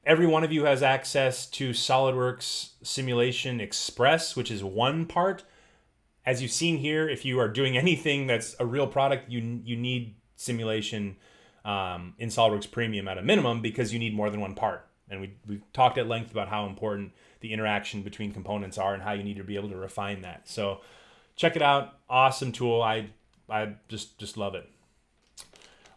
Every one of you has access to SolidWorks Simulation Express, which is one part. As you've seen here, if you are doing anything that's a real product, you need simulation in SolidWorks Premium at a minimum because you need more than one part. And we talked at length about how important the interaction between components are and how you need to be able to refine that. So check it out. Awesome tool. I just love it.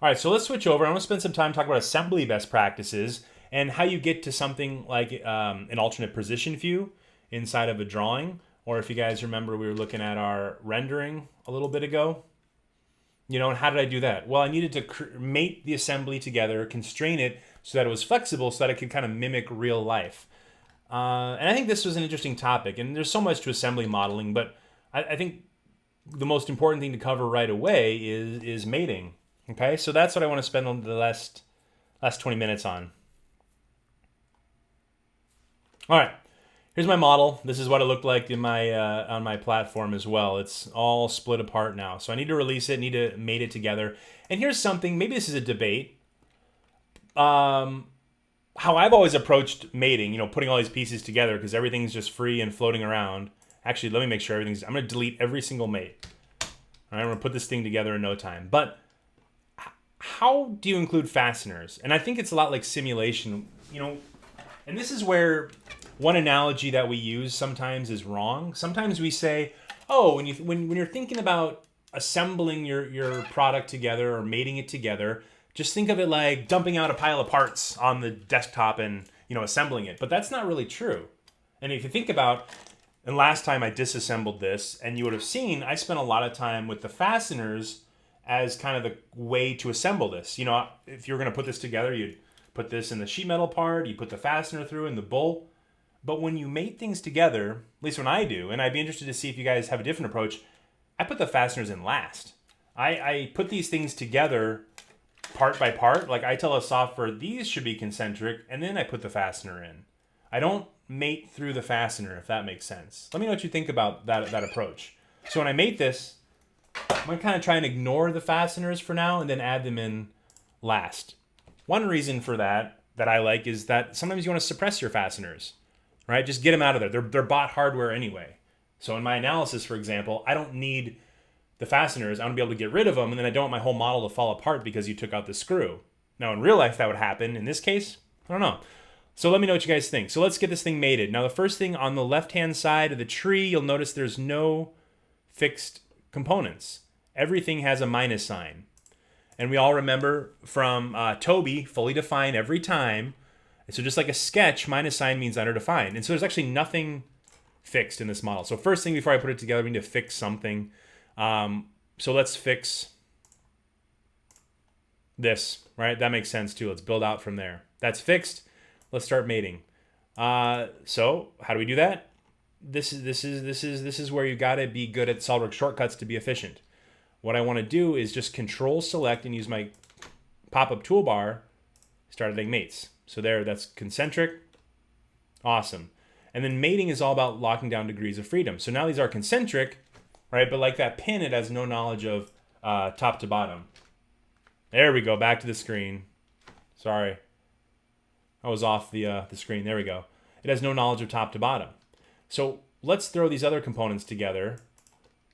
All right, so let's switch over. I want to spend some time talking about assembly best practices and how you get to something like an alternate position view inside of a drawing. Or if you guys remember, we were looking at our rendering a little bit ago. You know, and how did I do that? Well, I needed to mate the assembly together, constrain it so that it was flexible so that it could kind of mimic real life. And I think this was an interesting topic. And there's so much to assembly modeling, but I think the most important thing to cover right away is mating. Okay, so that's what I want to spend on the last 20 minutes on. All right, here's my model. This is what it looked like in my on my platform as well. It's all split apart now. So I need to release it, need to mate it together. And here's something, maybe this is a debate. How I've always approached mating, you know, putting all these pieces together because everything's just free and floating around. Actually, let me make sure everything's, I'm going to delete every single mate. All right, I'm going to put this thing together in no time. But how do you include fasteners? And I think it's a lot like simulation, you know, and this is where one analogy that we use sometimes is wrong. Sometimes we say, oh, when you're thinking about assembling your product together or mating it together, just think of it like dumping out a pile of parts on the desktop and, you know, assembling it. But that's not really true. And if you think about, and last time I disassembled this, and you would have seen, I spent a lot of time with the fasteners as kind of the way to assemble this. You know, if you're going to put this together, you'd put this in the sheet metal part, you put the fastener through in the bolt. But when you mate things together, at least when I do, and I'd be interested to see if you guys have a different approach, I put the fasteners in last. I put these things together part by part. Like I tell a software, these should be concentric, and then I put the fastener in. I don't mate through the fastener, if that makes sense. Let me know what you think about that approach. So when I mate this, I'm going to kind of try and ignore the fasteners for now and then add them in last. One reason for that I like is that sometimes you want to suppress your fasteners, right? Just get them out of there. They're bought hardware anyway. So in my analysis, for example, I don't need the fasteners. I want to be able to get rid of them, and then I don't want my whole model to fall apart because you took out the screw. Now in real life that would happen. In this case, I don't know. So let me know what you guys think. So let's get this thing mated. Now the first thing on the left-hand side of the tree, you'll notice there's no fixed components. Everything has a minus sign. And we all remember from Toby, fully define every time. And so just like a sketch, minus sign means underdefined. And so there's actually nothing fixed in this model. So first thing before I put it together, we need to fix something. So let's fix this, right? That makes sense too. Let's build out from there. That's fixed. Let's start mating. So how do we do that? This is where you got to be good at SolidWorks shortcuts to be efficient. What I want to do is just control-select and use my pop-up toolbar, start adding mates. So there, that's concentric. Awesome. And then mating is all about locking down degrees of freedom. So now these are concentric, right? But like that pin, it has no knowledge of top to bottom. There we go, back to the screen. Sorry. I was off the screen. There we go. It has no knowledge of top to bottom. So let's throw these other components together.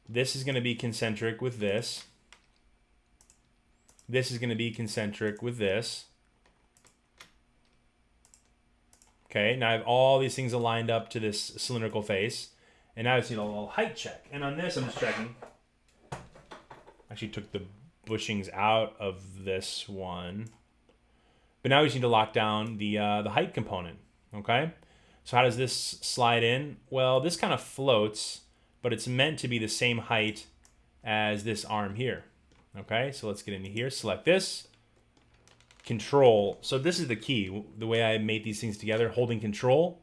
This is going to be concentric with this. This is going to be concentric with this. Okay, now I have all these things aligned up to this cylindrical face. And now I just need a little height check. And on this, I'm just checking. Actually took the bushings out of this one. But now we just need to lock down the height component. Okay? So how does this slide in? Well, this kind of floats, but it's meant to be the same height as this arm here. Okay, so let's get into here, select this, control. So this is the key, the way I mate these things together, holding control,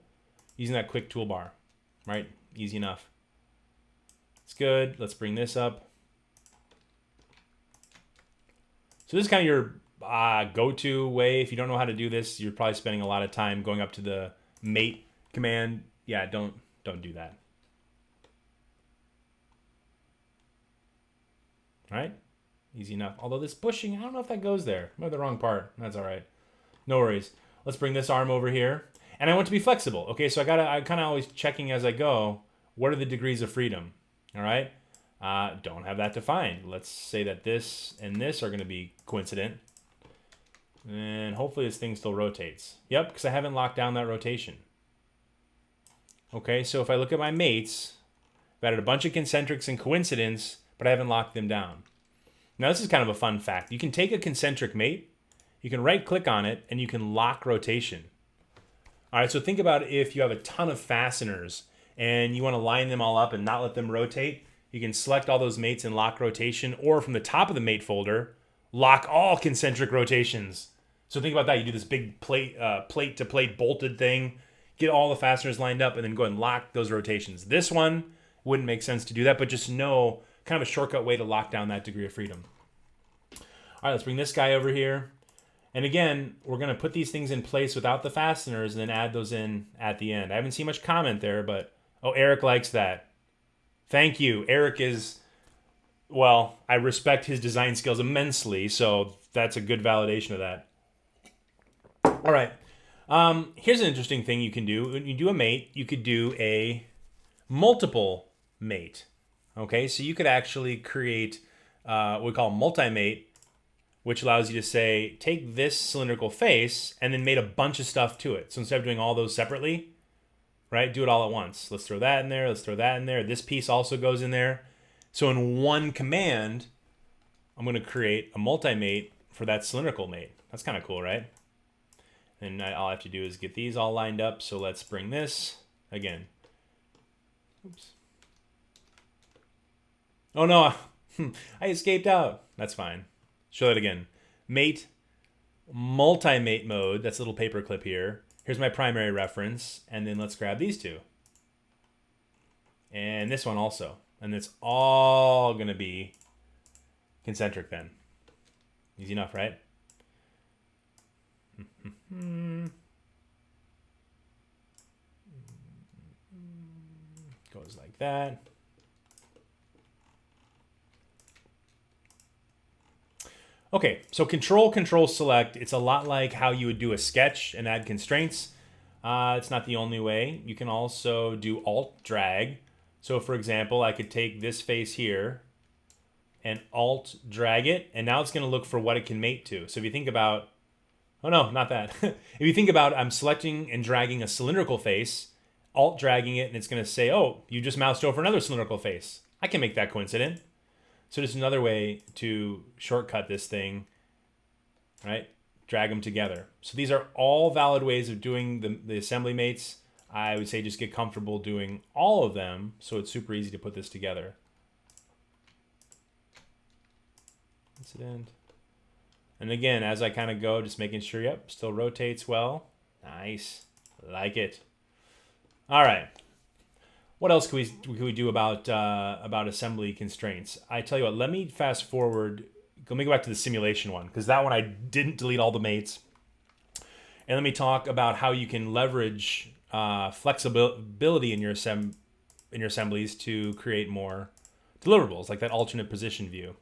using that quick toolbar, right? Easy enough. It's good. Let's bring this up. So this is kind of your go-to way. If you don't know how to do this, you're probably spending a lot of time going up to the mate command. Yeah, don't do that. All right, easy enough. Although this bushing, I don't know if that goes there. I'm at the wrong part. That's all right. No worries. Let's bring this arm over here. And I want to be flexible. Okay, so I kind of always checking as I go, what are the degrees of freedom? All right, don't have that defined. Let's say that this and this are going to be coincident. And hopefully this thing still rotates. Yep, because I haven't locked down that rotation. Okay, so if I look at my mates, I've added a bunch of concentrics and coincidence, but I haven't locked them down. Now this is kind of a fun fact. You can take a concentric mate, you can right click on it, and you can lock rotation. All right, so think about if you have a ton of fasteners and you want to line them all up and not let them rotate, you can select all those mates and lock rotation, or from the top of the mate folder, lock all concentric rotations. So think about that. You do this big plate to plate bolted thing, get all the fasteners lined up, and then go ahead and lock those rotations. This one wouldn't make sense to do that, but just know kind of a shortcut way to lock down that degree of freedom. All right, let's bring this guy over here. And again, we're going to put these things in place without the fasteners and then add those in at the end. I haven't seen much comment there, but oh, Eric likes that. Thank you. Eric is, well, I respect his design skills immensely, so that's a good validation of that. All right. Here's an interesting thing you can do. When you do a mate, you could do a multiple mate. Okay, so you could actually create what we call multi-mate, which allows you to say, take this cylindrical face and then mate a bunch of stuff to it. So instead of doing all those separately, right, do it all at once. Let's throw that in there. Let's throw that in there. This piece also goes in there. So in one command, I'm going to create a multi-mate for that cylindrical mate. That's kind of cool, right? And all I have to do is get these all lined up. So let's bring this again. Oops. Oh no, I escaped out. That's fine. Show that again. Mate, multi-mate mode. That's a little paper clip here. Here's my primary reference. And then let's grab these two. And this one also. And it's all going to be concentric then. Easy enough, right? Goes like that. Okay, so control+select, it's a lot like how you would do a sketch and add constraints. It's not the only way. You can also do ALT+drag. So for example, I could take this face here and ALT+drag it, and now it's going to look for what it can mate to. So if you think about, oh no, not that. If you think about, I'm selecting and dragging a cylindrical face, ALT+dragging it, and it's going to say, oh, you just moused over another cylindrical face. I can make that coincident. So just another way to shortcut this thing, right? Drag them together. So these are all valid ways of doing the assembly mates. I would say just get comfortable doing all of them so it's super easy to put this together. Incident. And again, as I kind of go, just making sure, yep, still rotates well. Nice. Like it. All right. What else can we do about assembly constraints? I tell you what, let me fast forward. Let me go back to the simulation one, because that one I didn't delete all the mates. And let me talk about how you can leverage flexibility in your assemblies to create more deliverables, like that alternate position view.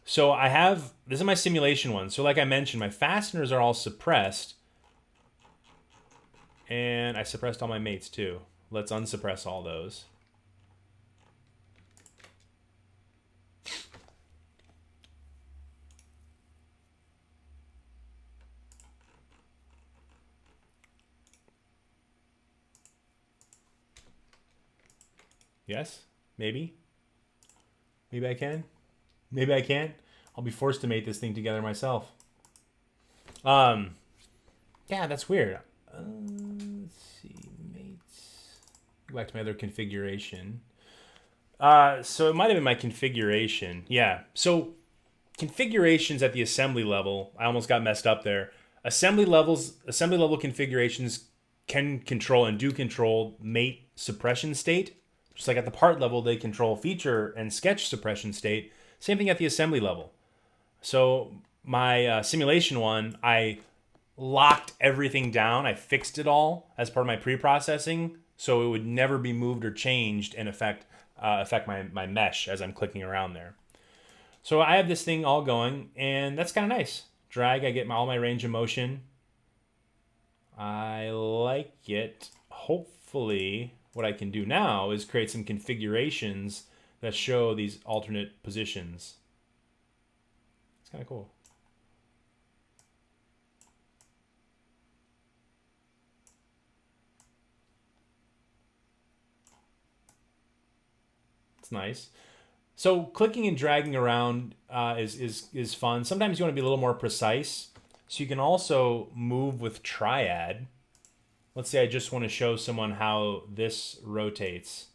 So I have, this is my simulation one. So like I mentioned, my fasteners are all suppressed. And I suppressed all my mates too. Let's unsuppress all those. Yes? Maybe? Maybe I can? Maybe I can't? I'll be forced to mate this thing together myself. Yeah, that's weird. Let's see, mates. Go back to my other configuration. So it might have been my configuration. Yeah. So configurations at the assembly level, I almost got messed up there. Assembly level configurations can control and do control mate suppression state. Just like at the part level, they control feature and sketch suppression state. Same thing at the assembly level. So my simulation one, I locked everything down. I fixed it all as part of my pre-processing, so it would never be moved or changed and affect my mesh as I'm clicking around there. So I have this thing all going, and that's kind of nice. Drag, I get all my range of motion. I like it. Hopefully, what I can do now is create some configurations that show these alternate positions. It's kind of cool. It's nice. So clicking and dragging around is fun. Sometimes you want to be a little more precise. So you can also move with triad. Let's say I just want to show someone how this rotates.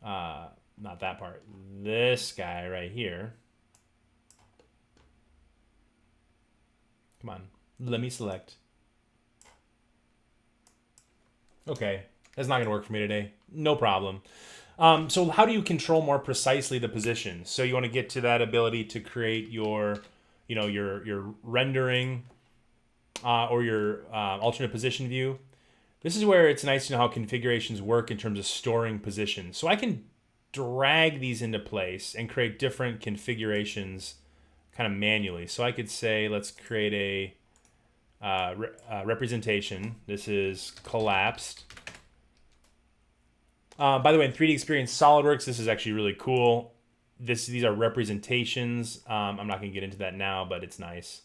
Not that part. This guy right here. Come on. Let me select. Okay. That's not going to work for me today. No problem. So how do you control more precisely the position? So you want to get to that ability to create your, your rendering or your alternate position view. This is where it's nice to know how configurations work in terms of storing positions. So I can drag these into place and create different configurations kind of manually. So I could say, let's create a representation. This is collapsed. By the way, in 3D Experience SolidWorks, this is actually really cool. These are representations. I'm not going to get into that now, but it's nice.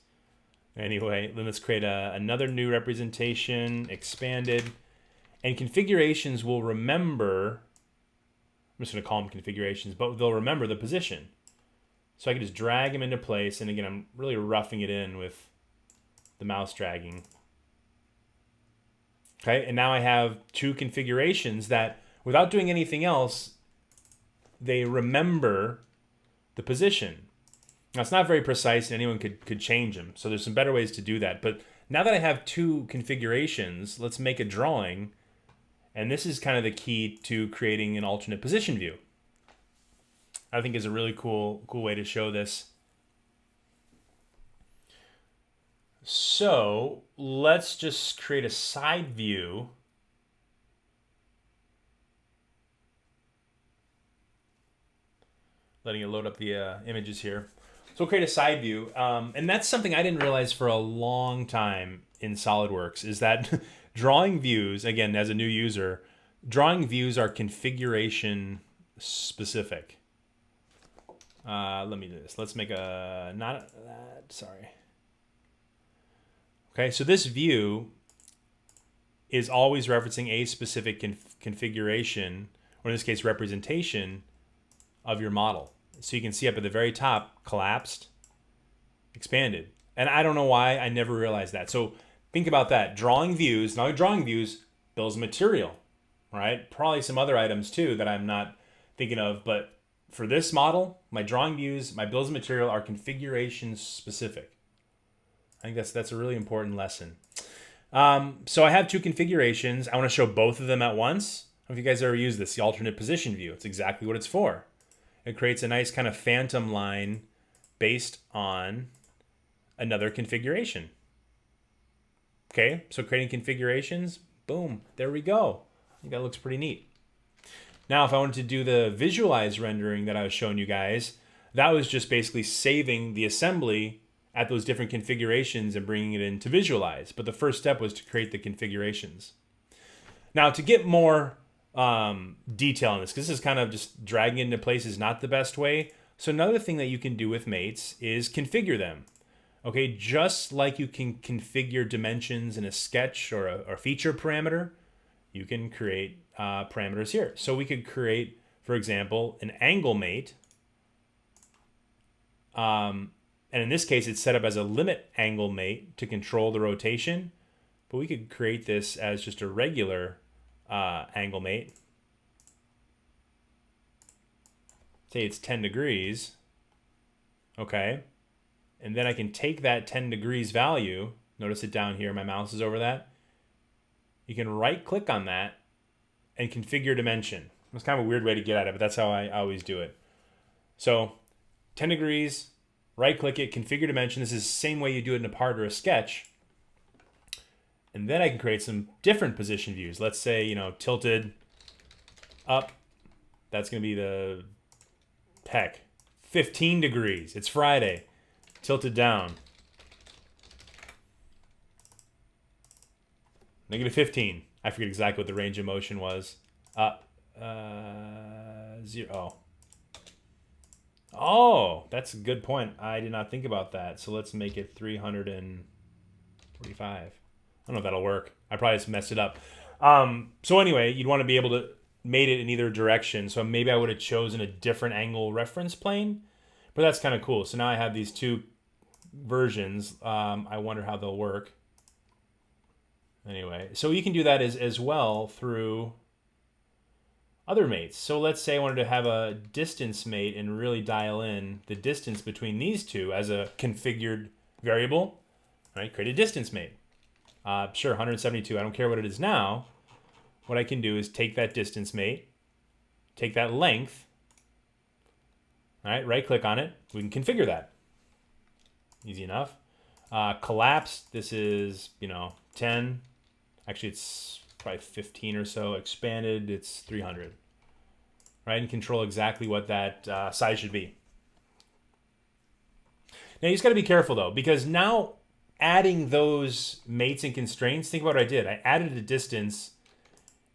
Anyway, then let's create another new representation, expanded. And configurations will remember, I'm just going to call them configurations, but they'll remember the position. So I can just drag them into place. And again, I'm really roughing it in with the mouse dragging. Okay, and now I have two configurations that, without doing anything else, they remember the position. Now, it's not very precise, and anyone could change them. So there's some better ways to do that. But now that I have two configurations, let's make a drawing. And this is kind of the key to creating an alternate position view. I think is a really cool way to show this. So let's just create a side view. Letting it load up the images here. So we'll create a side view. And that's something I didn't realize for a long time in SolidWorks, is that drawing views, again, as a new user, drawing views are configuration specific. Let me do this. Let's make a, not that, sorry. Okay, so this view is always referencing a specific configuration, or in this case, representation of your model. So you can see up at the very top, collapsed, expanded. And I don't know why I never realized that. So think about that. Drawing views, not only drawing views, bills of material, right? Probably some other items too that I'm not thinking of. But for this model, my drawing views, my bills of material are configuration specific. I think that's a really important lesson. So I have two configurations. I want to show both of them at once. I don't know if you guys ever use this, the alternate position view. It's exactly what it's for. It creates a nice kind of phantom line based on another configuration. Okay, so creating configurations, boom, there we go. I think that looks pretty neat. Now, if I wanted to do the visualize rendering that I was showing you guys, that was just basically saving the assembly at those different configurations and bringing it into visualize. But the first step was to create the configurations. Now, to get more detail on this, because this is kind of just dragging it into place is not the best way. So another thing that you can do with mates is configure them. Okay, just like you can configure dimensions in a sketch or a feature parameter, you can create parameters here. So we could create, for example, an angle mate. And in this case, it's set up as a limit angle mate to control the rotation. But we could create this as just a regular angle mate. say it's 10 degrees, okay? And then I can take that 10 degrees value, notice it down here, my mouse is over that. You can right click on that and configure dimension. It's kind of a weird way to get at it, but that's how I always do it. So 10 degrees, right click it, configure dimension. This is the same way you do it in a part or a sketch. And then I can create some different position views. Let's say, you know, tilted up. That's going to be the heck, 15 degrees. It's Friday. Tilted down. Negative 15. I forget exactly what the range of motion was. 0. Oh, that's a good point. I did not think about that. So let's make it 345. I don't know if that'll work. I probably just messed it up. So anyway, you'd want to be able to mate it in either direction. So maybe I would have chosen a different angle reference plane, but that's kind of cool. So now I have these two versions. I wonder how they'll work. Anyway, so you can do that as well through other mates. So let's say I wanted to have a distance mate and really dial in the distance between these two as a configured variable. All right, create a distance mate. Sure, 172. I don't care what it is now. What I can do is take that distance mate, take that length, all right, right click on it. We can configure that. Easy enough. Collapse, this is, you know, 10. Actually, it's probably 15 or so. Expanded, it's 300. Right, and control exactly what that size should be. Now, you just got to be careful, though, because now adding those mates and constraints, think about what I did. I added a distance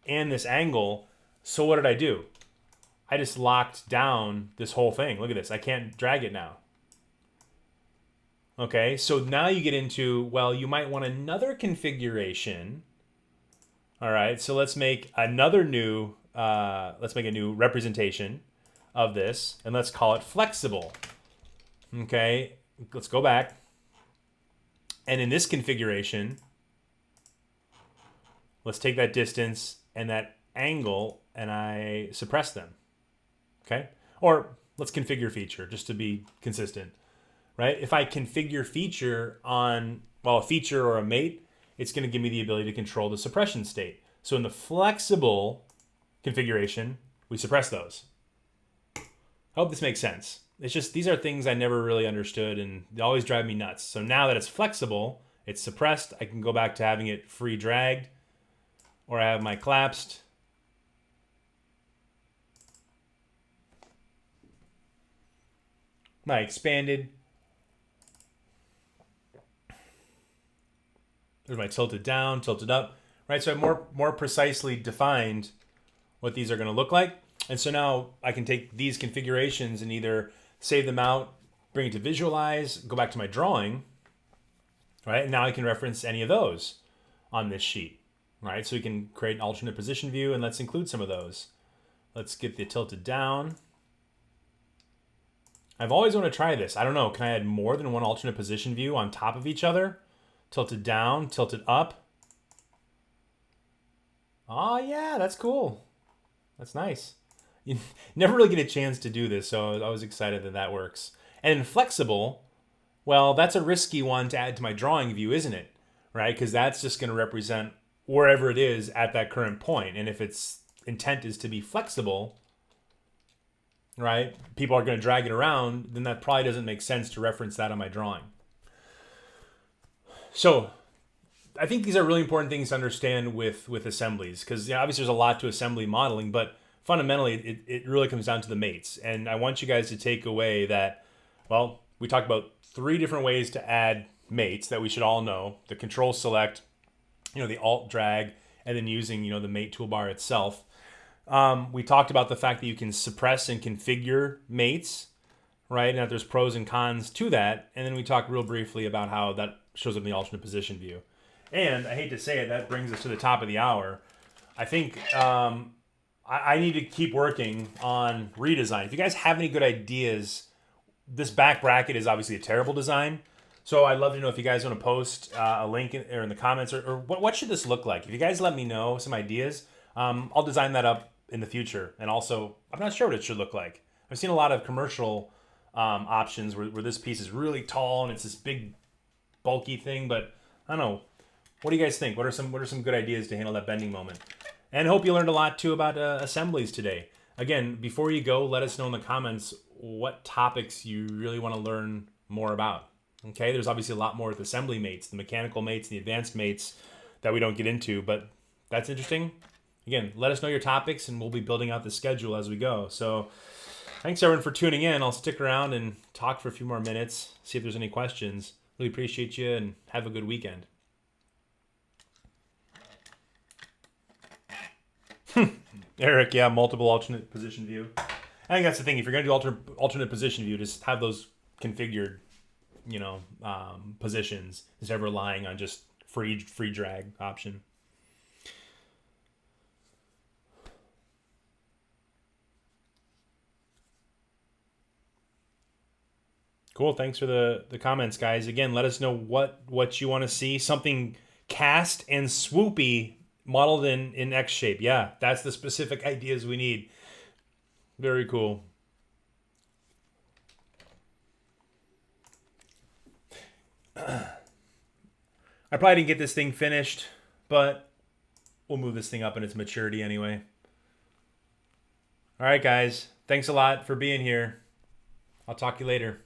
and this angle. So what did I do? I just locked down this whole thing. Look at this. I can't drag it now. Okay, so now you get into, well, you might want another configuration. All right, so let's make another new, let's make a new representation of this, and let's call it flexible. Okay, let's go back. And in this configuration, let's take that distance and that angle, and I suppress them. Okay, or let's configure feature just to be consistent. Right? If I configure feature on, well, a feature or a mate, it's going to give me the ability to control the suppression state. So in the flexible configuration, we suppress those. I hope this makes sense. It's just, these are things I never really understood and they always drive me nuts. So now that it's flexible, it's suppressed, I can go back to having it free dragged, or I have my collapsed. My expanded. There's my tilted down, tilted up, right? So I've more precisely defined what these are going to look like. And so now I can take these configurations and either save them out, bring it to visualize, go back to my drawing, right? And now I can reference any of those on this sheet, right? So we can create an alternate position view, and let's include some of those. Let's get the tilted down. I've always wanted to try this. I don't know, can I add more than one alternate position view on top of each other? Tilted down, tilted up. Oh yeah, that's cool. That's nice. You never really get a chance to do this, so I was excited that that works. And in flexible, well, that's a risky one to add to my drawing view, isn't it? Right? Because that's just going to represent wherever it is at that current point. And if its intent is to be flexible, right, people are going to drag it around, then that probably doesn't make sense to reference that on my drawing. So I think these are really important things to understand with assemblies, because obviously there's a lot to assembly modeling, but fundamentally it really comes down to the mates. And I want you guys to take away that, well, we talked about 3 different ways to add mates that we should all know: the control select, the alt drag, and then using the mate toolbar itself. We talked about the fact that you can suppress and configure mates, right? And that there's pros and cons to that. And then we talked real briefly about how that shows up in the alternate position view. And I hate to say it, that brings us to the top of the hour. I think I need to keep working on redesign. If you guys have any good ideas, this back bracket is obviously a terrible design. So I'd love to know if you guys want to post a link in the comments, or what should this look like? If you guys let me know some ideas, I'll design that up in the future. And also, I'm not sure what it should look like. I've seen a lot of commercial options where this piece is really tall and it's this big bulky thing, but I don't know. What do you guys think? What are some good ideas to handle that bending moment? And hope you learned a lot too about assemblies today. Again, before you go, let us know in the comments what topics you really want to learn more about. Okay, there's obviously a lot more with assembly mates, the mechanical mates, the advanced mates that we don't get into, but that's interesting. Again, let us know your topics and we'll be building out the schedule as we go. So thanks everyone for tuning in. I'll stick around and talk for a few more minutes, see if there's any questions. Really appreciate you and have a good weekend. Eric, yeah, multiple alternate position view. I think that's the thing. If you're going to do alternate position view, just have those configured, positions instead of relying on just free drag option. Cool. Thanks for the comments, guys. Again, let us know what you want to see. Something cast and swoopy modeled in X shape. Yeah, that's the specific ideas we need. Very cool. I probably didn't get this thing finished, but we'll move this thing up in its maturity anyway. All right, guys. Thanks a lot for being here. I'll talk to you later.